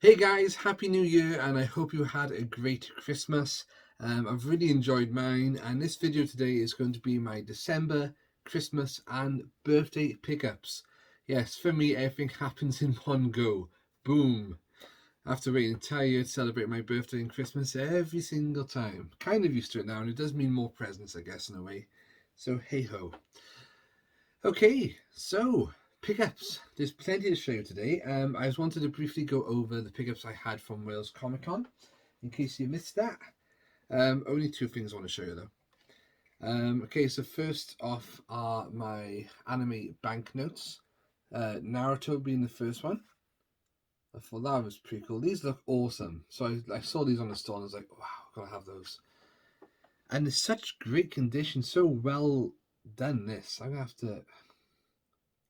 Hey guys, Happy New Year, and I hope you had a great Christmas. I've really enjoyed mine, and this video today is going to be my December, Christmas, and birthday pickups. Yes, for me, everything happens in one go. Boom. I have to wait an entire year to celebrate my birthday and Christmas every single time. Kind of used to it now, and it does mean more presents, I guess, in a way. So, hey ho. Okay, so pickups. There's plenty to show you today. I just wanted to briefly go over the pickups I had from Wales Comic Con, in case you missed that. Only two things I want to show you though. Okay, so first off are my anime banknotes. Naruto being the first one. I thought that was pretty cool. These look awesome. So I saw these on the store and I was like, wow, gotta have those. And it's such great condition, so well done. This I'm gonna have to.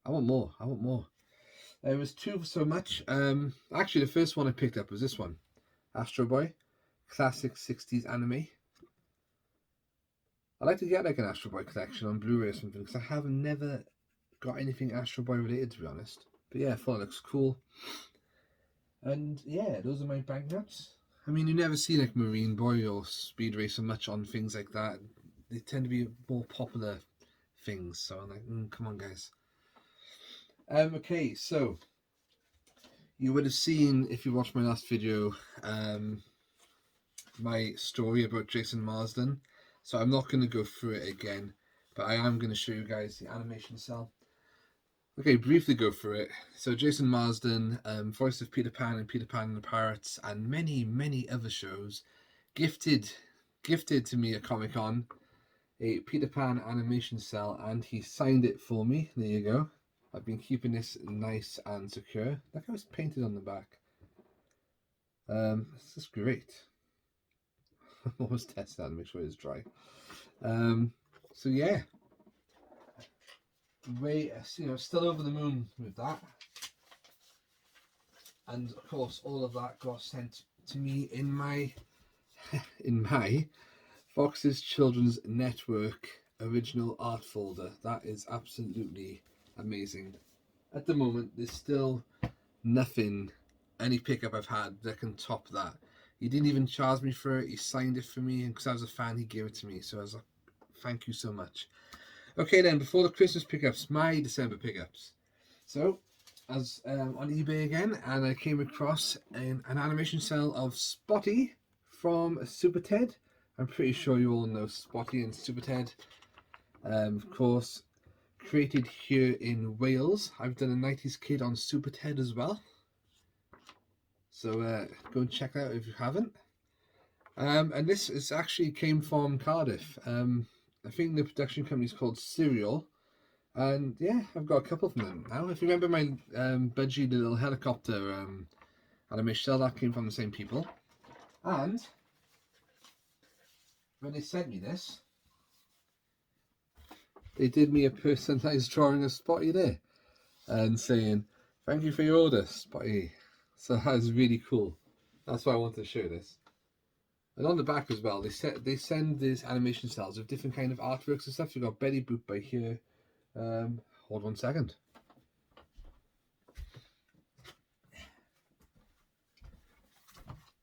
I want more. I want more. There was two for so much. Actually, the first one I picked up was this one, Astro Boy, classic '60s anime. I'd like to get like an Astro Boy collection on Blu-ray or something because I have never got anything Astro Boy related, to be honest. But yeah, I thought it looks cool. And yeah, those are my banknotes. I mean, you never see like Marine Boy or Speed Racer much on things like that. They tend to be more popular things. So I'm like, come on, guys. Okay, so you would have seen, if you watched my last video, my story about Jason Marsden. So I'm not going to go through it again, but I am going to show you guys the animation cell. Okay, briefly go through it. So Jason Marsden, voice of Peter Pan and Peter Pan and the Pirates, and many, many other shows, gifted to me at Comic Con a Peter Pan animation cell, and he signed it for me. There you go. I've been keeping this nice and secure. Look how it's painted on the back. This is great. I'm always testing that to make sure it's dry. So yeah, still over the moon with that. And of course, all of that got sent to me in my Fox's Children's Network original art folder. That is absolutely amazing. At the moment, there's still nothing, any pickup I've had that can top that. He didn't even charge me for it. He signed it for me, and because I was a fan, he gave it to me. So I was like, thank you so much. Okay, then, before the Christmas pickups, my December pickups. So, I was on eBay again, and I came across an animation cell of Spotty from Super Ted. I'm pretty sure you all know Spotty and Super Ted. Of course, created here in Wales. I've done a 90s kid on Super Ted as well. So go and check that out if you haven't. And this is actually came from Cardiff. I think the production company is called Serial. And yeah, I've got a couple from them now. If you remember my Budgie, the little helicopter animation cell, that came from the same people. And when they sent me this, they did me a personalised drawing of Spotty there and saying, thank you for your order, Spotty. So that is really cool. That's why I wanted to show this. And on the back as well, they send these animation cells with different kind of artworks and stuff. You've got Betty Boop by here. Hold 1 second.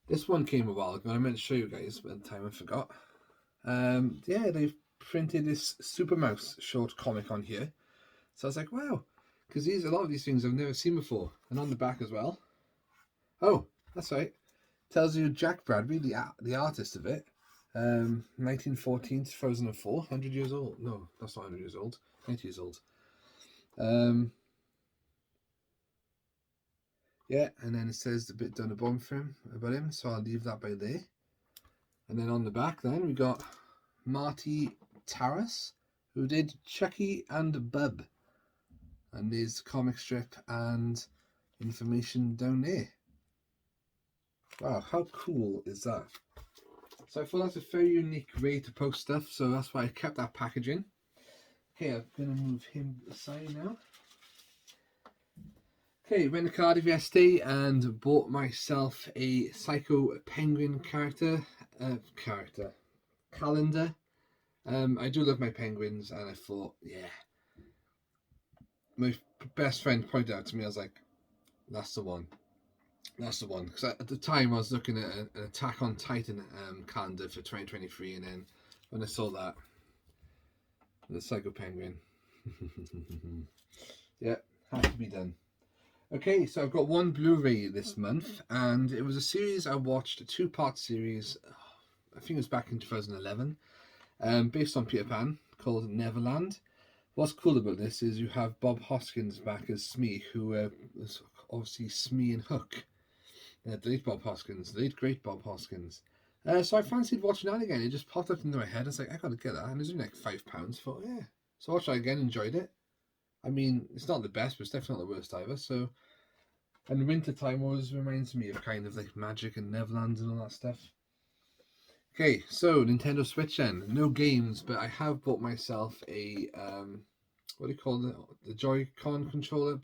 This one came a while ago, and I meant to show you guys, but at the time I forgot. Yeah, they've printed this Super Mouse short comic on here. So I was like, wow, because a lot of these things I've never seen before. And on the back as well. Oh, that's right. Tells you Jack Bradbury, the artist of it. 1914 to 2004, 100 years old. No, that's not 100 years old. 90 years old. Yeah, and then it says a bit down the bottom for him about him, so I'll leave that by there. And then on the back, then we got Marty Taras, who did Chucky and Bub, and there's the comic strip and information down there. Wow, how cool is that? So I thought that's a very unique way to post stuff, so that's why I kept that packaging. Okay, I'm going to move him aside now. Okay, went to Cardiff yesterday and bought myself a Psycho Penguin calendar. I do love my penguins, and I thought, yeah. My best friend pointed out to me, I was like, that's the one. That's the one. Because at the time I was looking at an Attack on Titan calendar for 2023, and then when I saw that, the Psycho Penguin, yeah, had to be done. Okay, so I've got one Blu-ray this month, and it was a series I watched, a two-part series. I think it was back in 2011, based on Peter Pan, called Neverland. What's cool about this is you have Bob Hoskins back as Smee, who was obviously Smee and Hook. The late Bob Hoskins, the late great Bob Hoskins. So I fancied watching that again. It just popped up into my head. I was like, I gotta get that, and it was only like £5. Thought, yeah. So I watched that again, enjoyed it. I mean, it's not the best, but it's definitely not the worst either. So, and winter time always reminds me of kind of like magic and Neverland and all that stuff. Okay, so Nintendo Switch then. No games, but I have bought myself a what do you call it? The Joy-Con controller,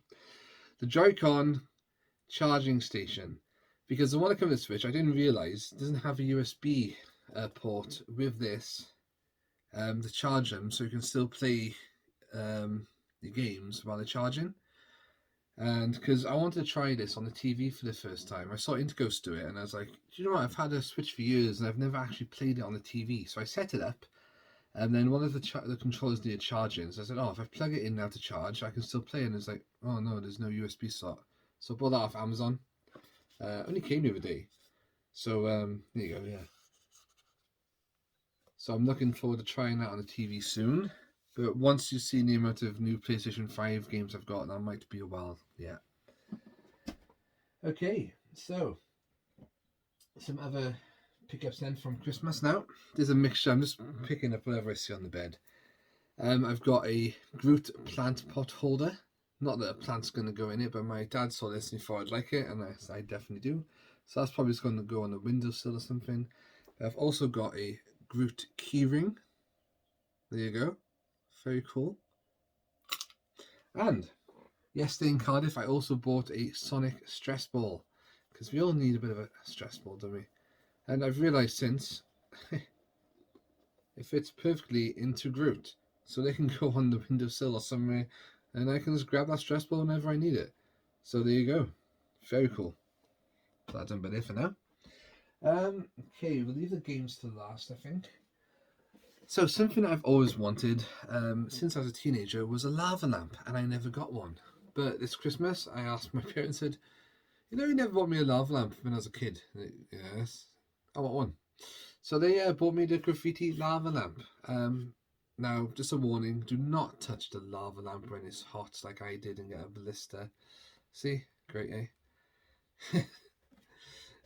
the Joy-Con charging station. Because the one that comes with the Switch, I didn't realize doesn't have a USB port with this to charge them, so you can still play the games while they're charging. And because I wanted to try this on the TV for the first time, I saw Interghost do it, and I was like, do you know what? I've had a Switch for years, and I've never actually played it on the TV. So I set it up, and then one of the controllers needed charging. So I said, oh, if I plug it in now to charge, I can still play. And it's like, oh no, there's no USB slot. So I bought that off Amazon. Only came the other day. So there you go, yeah. So I'm looking forward to trying that on the TV soon. But once you see the amount of new PlayStation 5 games I've got, that might be a while, yeah. Okay, so some other pickups then from Christmas now. There's a mixture. I'm just picking up whatever I see on the bed. I've got a Groot plant pot holder. Not that a plant's going to go in it, but my dad saw this and he thought I'd like it, and I definitely do. So that's probably just going to go on the windowsill or something. I've also got a Groot keyring. There you go. Very cool. And yesterday in Cardiff, I also bought a Sonic stress ball. Because we all need a bit of a stress ball, don't we? And I've realised since, it fits perfectly into Groot. So they can go on the windowsill or somewhere, and I can just grab that stress ball whenever I need it. So there you go. Very cool. So that's done by there for now. Okay, we'll leave the games to last, I think. So something I've always wanted since I was a teenager was a lava lamp, and I never got one. But this Christmas, I asked my parents, said, you know, you never bought me a lava lamp when I was a kid. Yes, I want one. So they bought me the graffiti lava lamp. Now, just a warning, do not touch the lava lamp when it's hot like I did and get a blister. See? Great, eh?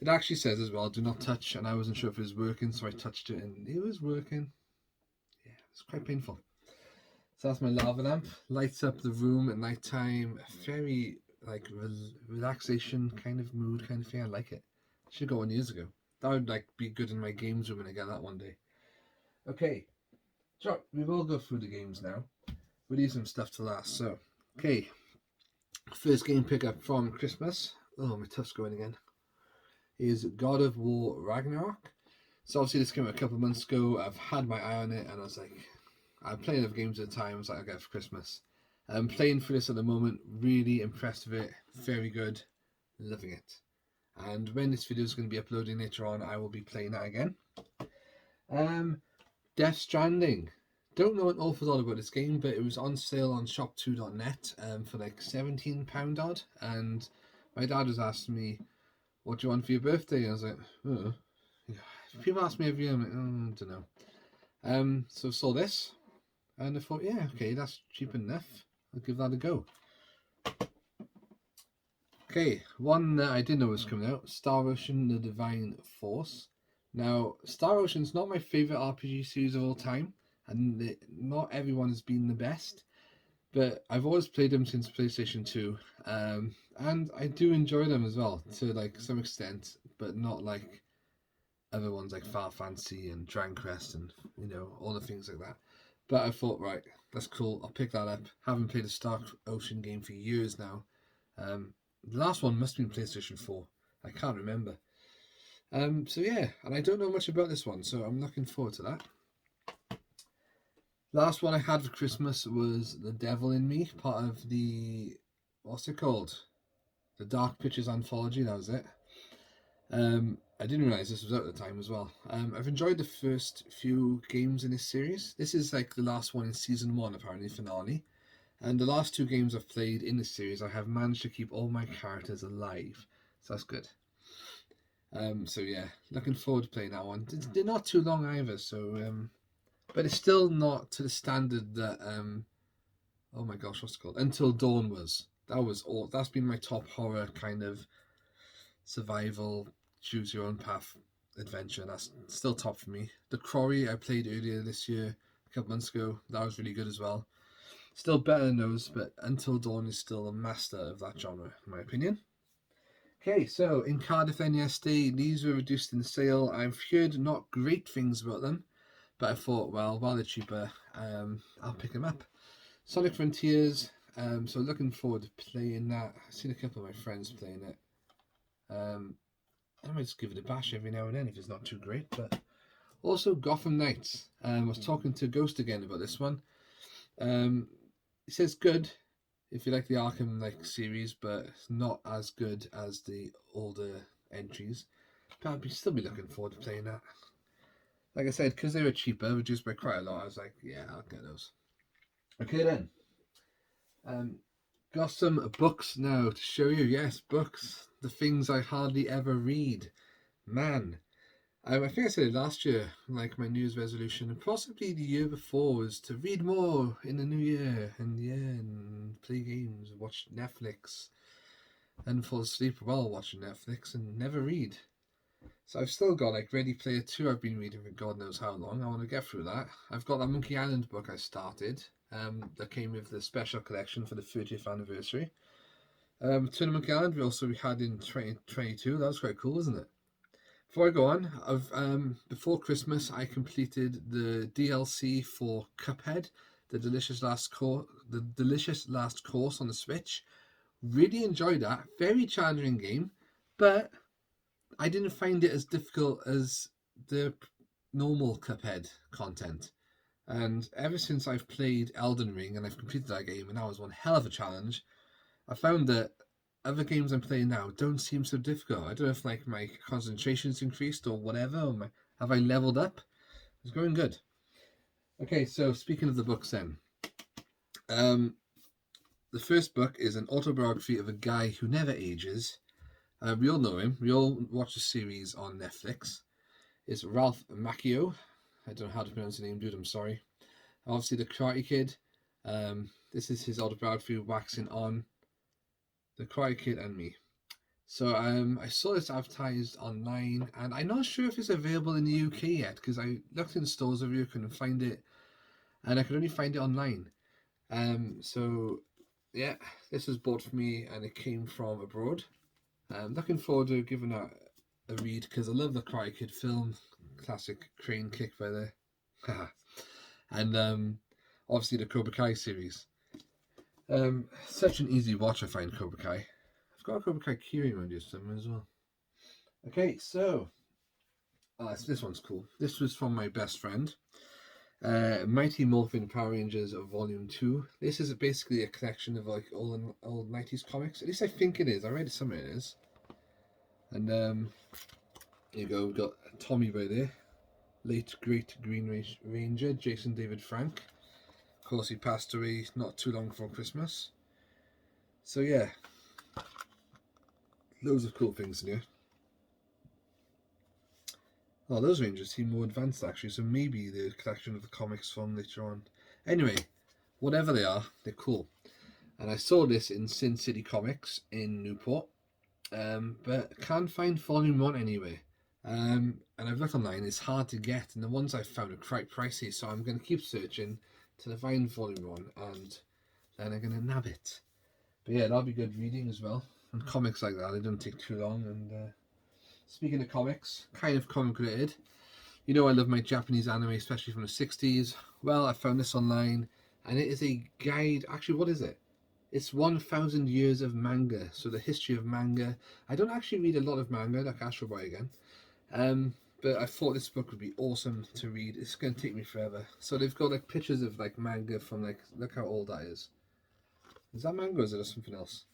It actually says as well, do not touch, and I wasn't sure if it was working, so I touched it and it was working. Yeah, it's quite painful. So that's my lava lamp. Lights up the room at night time. Very like relaxation kind of mood kind of thing. I like it. Should have got one years ago. That would like be good in my games room when I get that one day. Okay, so we will go through the games now. We'll leave some stuff to last. So, okay, first game pickup from Christmas. Oh, my tuff's going again. Is God of War Ragnarok. So obviously this came out a couple of months ago. I've had my eye on it, and I was like, I'm playing other games at the time. I was like, I'll get it for Christmas. I'm playing through this at the moment. Really impressed with it. Very good. Loving it. And when this video is going to be uploading later on, I will be playing that again. Death Stranding. Don't know an awful lot about this game, but it was on sale on shop2.net for like £17 odd. And my dad was asking me, what do you want for your birthday? And I was like, oh. People ask me every year, I'm like, I don't know. So I saw this, and I thought, yeah, okay, that's cheap enough. I'll give that a go. Okay, one that I didn't know was coming out, Star Ocean: The Divine Force. Now, Star Ocean's not my favourite RPG series of all time, and not everyone has been the best, but I've always played them since PlayStation 2, and I do enjoy them as well, to like some extent, but not like other ones like Final Fantasy and Dragon Quest and, you know, all the things like that. But I thought, right, that's cool, I'll pick that up. Haven't played a Star Ocean game for years now. The last one must have been PlayStation 4. I can't remember. So yeah, and I don't know much about this one, so I'm looking forward to that. Last one I had for Christmas was The Devil in Me, part of the, what's it called? the Dark Pictures anthology. That was it. I didn't realize this was out at the time as well. I've enjoyed the first few games in this series. This is like the last one in season 1, apparently finale. And the last 2 games I've played in this series, I have managed to keep all my characters alive, so that's good. So yeah, looking forward to playing that one. They're not too long either, so but it's still not to the standard that oh my gosh, what's it called? Until Dawn was. That was all. That's been my top horror kind of survival, choose your own path adventure. That's still top for me. The Quarry I played earlier this year, a couple months ago. That was really good as well. Still better than those, but Until Dawn is still a master of that genre, in my opinion. Okay, so in Cardiff NESD, these were reduced in sale. I've heard not great things about them, but I thought, well, while they're cheaper, I'll pick them up. Sonic Frontiers, so looking forward to playing that. I've seen a couple of my friends playing it. I might just give it a bash every now and then if it's not too great, but also Gotham Knights. I was talking to Ghost again about this one. He says good if you like the Arkham series, but not as good as the older entries. But I'd still be looking forward to playing that. Like I said, because they were cheaper, reduced by quite a lot, I was like, yeah, I'll get those. Okay then. Got some books now to show you. Yes, books. The things I hardly ever read. Man. I think I said it last year, like my New Year's resolution, and possibly the year before, was to read more in the new year, and play games, watch Netflix, and fall asleep while watching Netflix, and never read. So I've still got Ready Player 2 I've been reading for God knows how long. I want to get through that. I've got that Monkey Island book I started, that came with the special collection for the 30th anniversary. Turn of Monkey Island we had in 2022. That was quite cool, wasn't it? Before I go on, before Christmas I completed the DLC for Cuphead, the delicious last course on the Switch. Really enjoyed that. Very challenging game, but I didn't find it as difficult as the normal Cuphead content. And ever since I've played Elden Ring and I've completed that game, and that was one hell of a challenge, I found that other games I'm playing now don't seem so difficult. I don't know if my concentration's increased or whatever. Or have I leveled up? It's going good. Okay, so speaking of the books then. The first book is an autobiography of a guy who never ages. We all know him. We all watch the series on Netflix. It's Ralph Macchio. I don't know how to pronounce the name, dude. I'm sorry. Obviously, the Karate Kid. This is his autobiography waxing on the Karate Kid and me. So I saw this advertised online, and I'm not sure if it's available in the UK yet, because I looked in stores over here, couldn't find it, and I could only find it online. So yeah, this was bought for me, and it came from abroad. I'm looking forward to giving that a read, because I love the Karate Kid film, classic crane kick by there, and obviously the Cobra Kai series. Such an easy watch I find Cobra Kai. I've got a Cobra Kai keyring around here somewhere as well. Okay, so this one's cool. This was from my best friend. Mighty Morphin Power Rangers of Volume 2. This is basically a collection of old 90s comics. At least I think it is. I read it somewhere it is. And here you go. We've got Tommy right there. Late great Green Ranger, Jason David Frank. Of course, he passed away not too long before Christmas. So yeah, loads of cool things in here. Oh, those Rangers seem more advanced actually, so maybe the collection of the comics from later on. Anyway, whatever they are, they're cool. And I saw this in Sin City Comics in Newport, but can't find Volume 1 anywhere. And I've looked online, it's hard to get, and the ones I've found are quite pricey, so I'm going to keep searching till I find Volume 1, and then I'm going to nab it. But yeah, that'll be good reading as well. And comics like that, they don't take too long. And speaking of comics, kind of comic related, you know I love my Japanese anime, especially from the 60s. Well, I found this online, and it is a guide. Actually, what is it? It's 1,000 years of manga, so the history of manga. I don't actually read a lot of manga, like Astro Boy again. But I thought this book would be awesome to read. It's going to take me forever. So they've got pictures of manga from look how old that is. Is that manga or is it something else?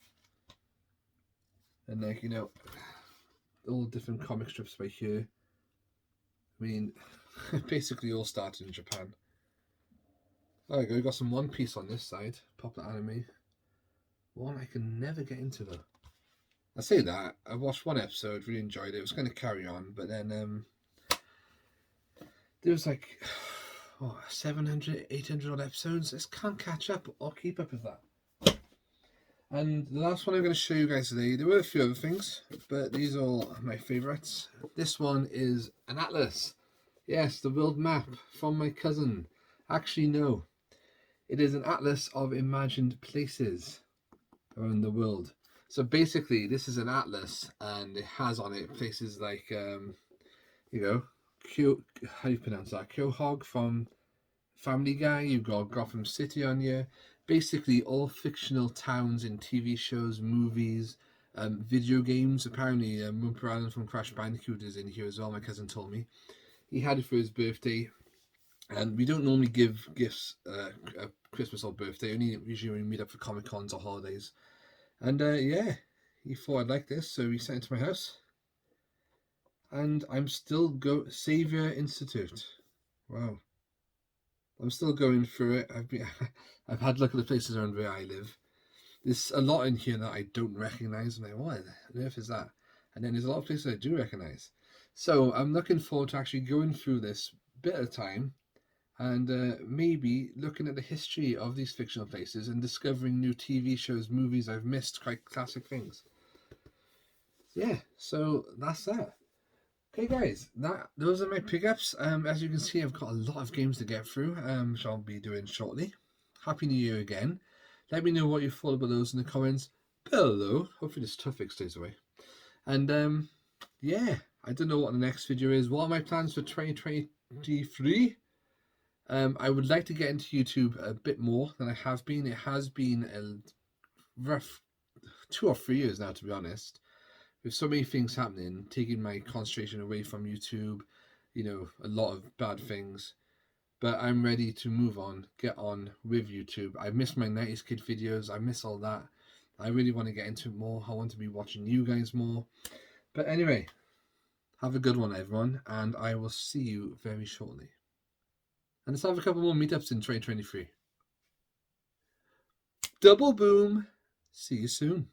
And like, you know, all different comic strips by here. I mean, basically all started in Japan. There we go, we got some One Piece on this side, popular anime. One I can never get into though. I say that, I watched one episode, really enjoyed it, was going to carry on, but then there was like 700, 800 odd episodes. I just can't catch up or keep up with that. And the last one I'm going to show you guys today, there were a few other things, but these are all my favourites. This one is an atlas. Yes, the world map from my cousin. Actually, no. It is an atlas of imagined places around the world. So basically, this is an atlas, and it has on it places like, you know, how do you pronounce that? Quahog from Family Guy. You've got Gotham City on here. Basically, all fictional towns in TV shows, movies, video games. Apparently, Mumper Allen from Crash Bandicoot is in here as well. My cousin told me he had it for his birthday, and we don't normally give gifts at Christmas or birthday. Only usually when we meet up for Comic Cons or holidays. And yeah, he thought I'd like this, so he sent it to my house. And I'm still Savior Institute. Wow. I'm still going through it. I've had a look at the places around where I live. There's a lot in here that I don't recognise. I'm like, what on earth is that? And then there's a lot of places I do recognise. So I'm looking forward to actually going through this bit at a time and maybe looking at the history of these fictional places and discovering new TV shows, movies I've missed, quite classic things. Yeah, so that's that. Okay, guys, those are my pickups. As you can see, I've got a lot of games to get through, which I'll be doing shortly. Happy New Year again. Let me know what you thought about those in the comments below. Hopefully this Tuffix stays away. And yeah, I don't know what the next video is. What are my plans for 2023? I would like to get into YouTube a bit more than I have been. It has been a rough 2 or 3 years now, to be honest. With so many things happening, taking my concentration away from YouTube, you know, a lot of bad things. But I'm ready to move on, get on with YouTube. I miss my 90s kid videos. I miss all that. I really want to get into it more. I want to be watching you guys more. But anyway, have a good one, everyone. And I will see you very shortly. And let's have a couple more meetups in 2023. Double boom. See you soon.